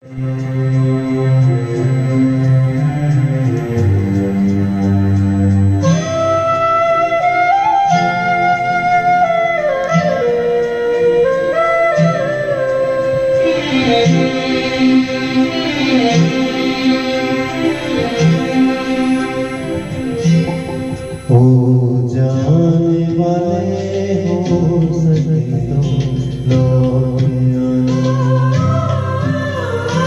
हो जाने वाले हो सके तो लौट आना,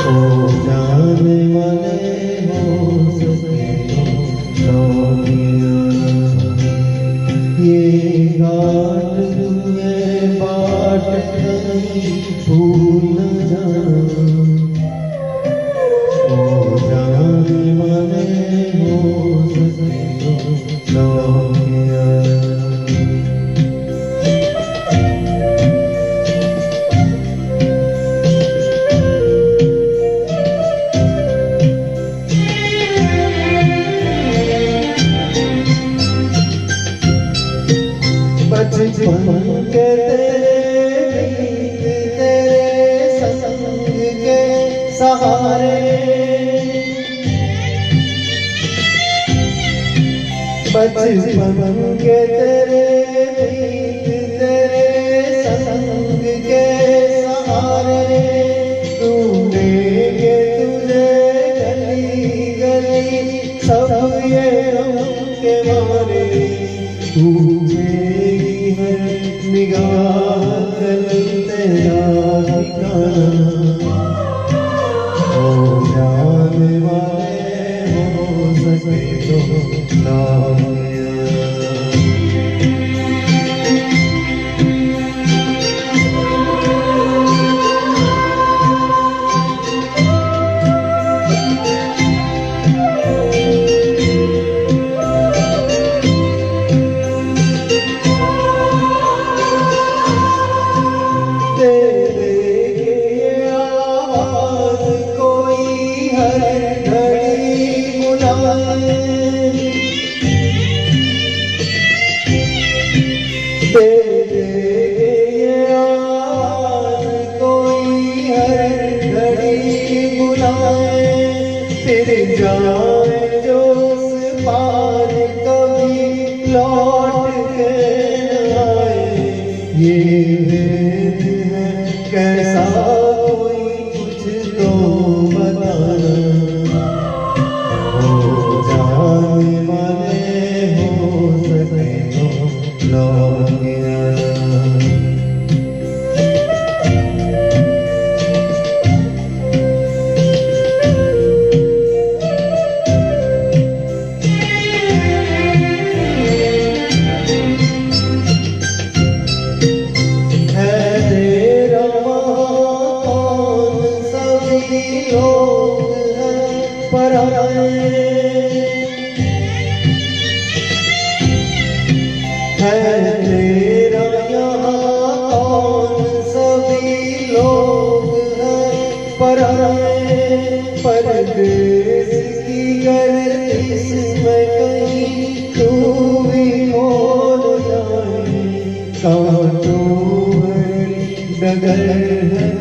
हो जाने वाले हो सके तो लौट आना। ये घाट तुम्हें बाट कहीं भूल न जाना, हो जाने वाले हो सके तो लौट आना। बचपन के तेरे संग के सहारे, बचपन के तेरे संग के सहारे, ढूंढेंगे तुझे गली गली सब ये के मारे, पूछेगी हर निगाह कल तेरा ठिकाना। हो जाने वाले हो सके तो लौट आना। फिर जाए जो उस पार कभी लौट के न आए, ये भेद है कैसा कोई कुछ तो बताना। हो जाने वाले हो सके तो लौट आना। लोग हैं पराए, है तेरा यहाँ कौन, सभी लोग हैं पराए। परदेश की गर्दिश में कहीं तू भी खो जाए, कहाँ तू भरी डगर है